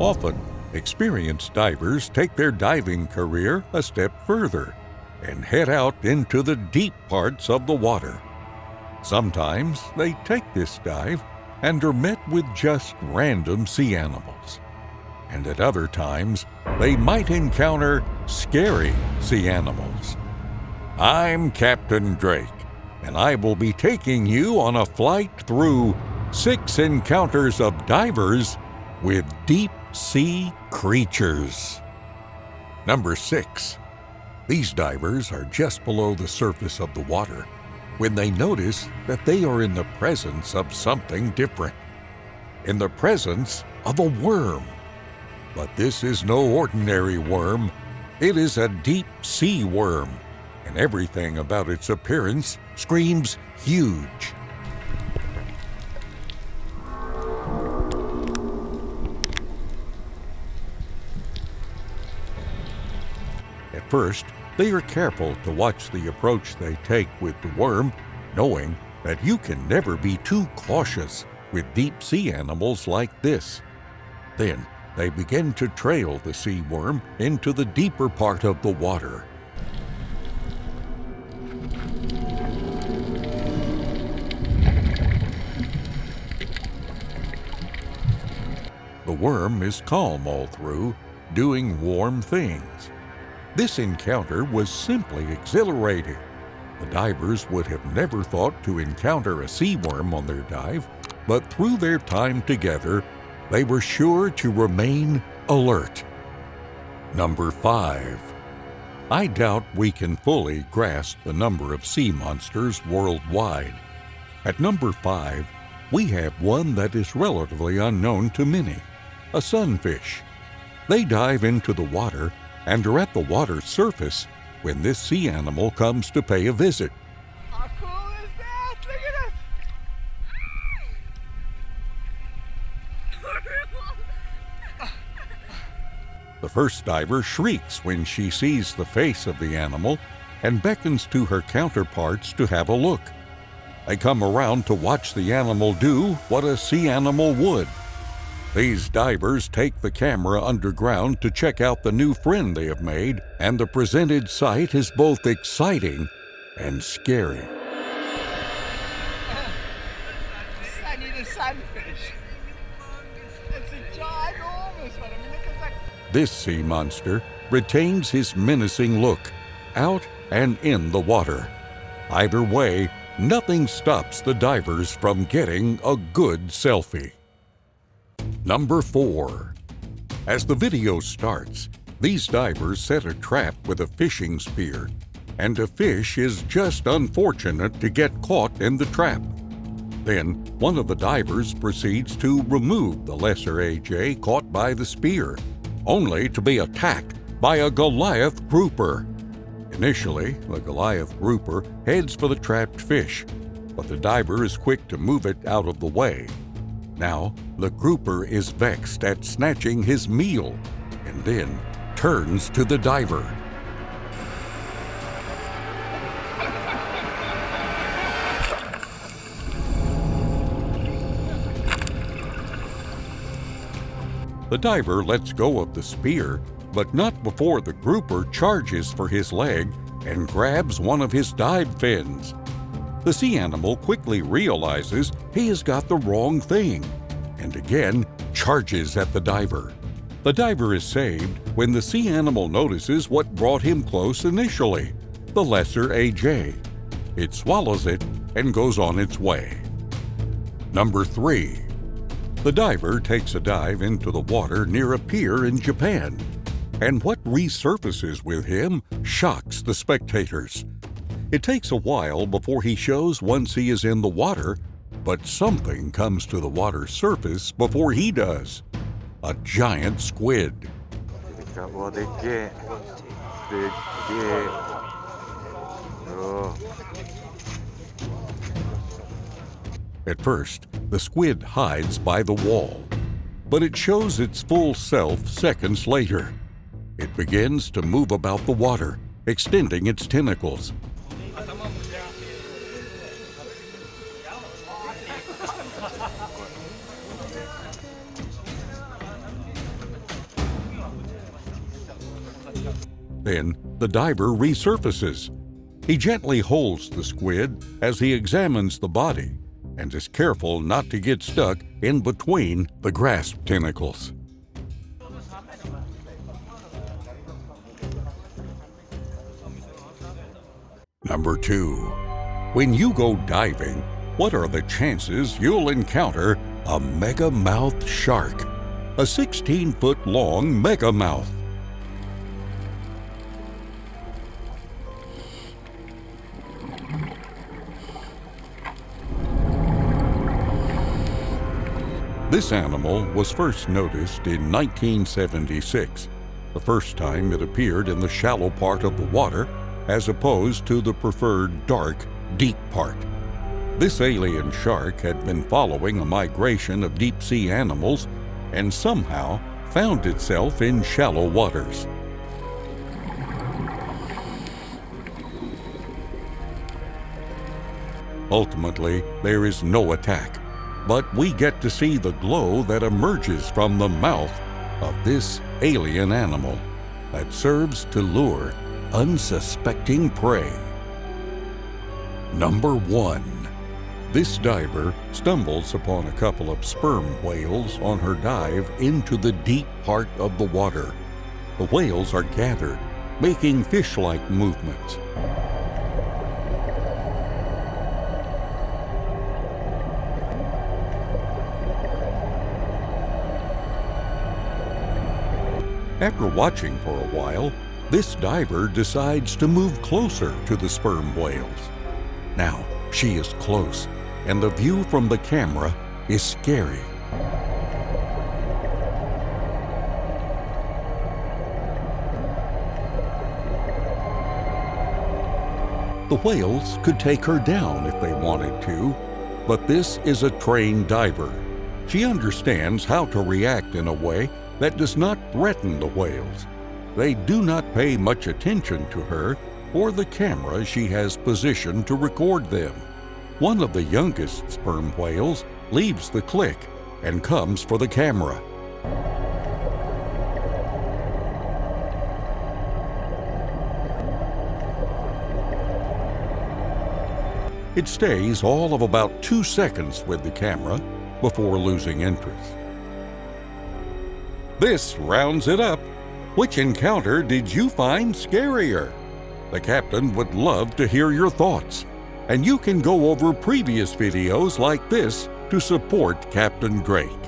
Often, experienced divers take their diving career a step further and head out into the deep parts of the water. Sometimes they take this dive and are met with just random sea animals. And at other times, they might encounter scary sea animals. I'm Captain Drake, and I will be taking you on a flight through 6 encounters of divers with deep sea creatures. Number 6. These divers are just below the surface of the water when they notice that they are in the presence of something different. In the presence of a worm. But this is no ordinary worm. It is a deep sea worm, and everything about its appearance screams huge. At first, they are careful to watch the approach they take with the worm, knowing that you can never be too cautious with deep sea animals like this. Then they begin to trail the sea worm into the deeper part of the water. The worm is calm all through, doing warm things. This encounter was simply exhilarating. The divers would have never thought to encounter a sea worm on their dive, but through their time together, they were sure to remain alert. Number 5. I doubt we can fully grasp the number of sea monsters worldwide. At number 5, we have one that is relatively unknown to many, a sunfish. They dive into the water and are at the water's surface when this sea animal comes to pay a visit. How cool is that? Look at it! The first diver shrieks when she sees the face of the animal and beckons to her counterparts to have a look. They come around to watch the animal do what a sea animal would. These divers take the camera underground to check out the new friend they have made, and the presented sight is both exciting and scary. I need a sunfish. It's a ginormous one. I mean, look at that. This sea monster retains his menacing look, out and in the water. Either way, nothing stops the divers from getting a good selfie. Number 4. As the video starts, these divers set a trap with a fishing spear, and a fish is just unfortunate to get caught in the trap. Then, one of the divers proceeds to remove the lesser AJ caught by the spear, only to be attacked by a Goliath Grouper. Initially, the Goliath Grouper heads for the trapped fish, but the diver is quick to move it out of the way. Now, the grouper is vexed at snatching his meal and then turns to the diver. The diver lets go of the spear, but not before the grouper charges for his leg and grabs one of his dive fins. The sea animal quickly realizes he has got the wrong thing and again charges at the diver. The diver is saved when the sea animal notices what brought him close initially, the lesser AJ. It swallows it and goes on its way. Number 3. The diver takes a dive into the water near a pier in Japan, and what resurfaces with him shocks the spectators. It takes a while before he shows once he is in the water, but something comes to the water's surface before he does. A giant squid. At first, the squid hides by the wall, but it shows its full self seconds later. It begins to move about the water, extending its tentacles. Then the diver resurfaces. He gently holds the squid as he examines the body and is careful not to get stuck in between the grasp tentacles. Number 2. When you go diving, what are the chances you'll encounter a Megamouth Shark, a 16-foot-long megamouth? This animal was first noticed in 1976, the first time it appeared in the shallow part of the water as opposed to the preferred dark, deep part. This alien shark had been following a migration of deep-sea animals and somehow found itself in shallow waters. Ultimately, there is no attack, but we get to see the glow that emerges from the mouth of this alien animal that serves to lure unsuspecting prey. Number 1. This diver stumbles upon a couple of sperm whales on her dive into the deep part of the water. The whales are gathered, making fish-like movements. After watching for a while, this diver decides to move closer to the sperm whales. Now, she is close, and the view from the camera is scary. The whales could take her down if they wanted to, but this is a trained diver. She understands how to react in a way that does not threaten the whales. They do not pay much attention to her or the camera she has positioned to record them. One of the youngest sperm whales leaves the click and comes for the camera. It stays all of about 2 seconds with the camera before losing interest. This rounds it up. Which encounter did you find scarier? The captain would love to hear your thoughts, and you can go over previous videos like this to support Captain Drake.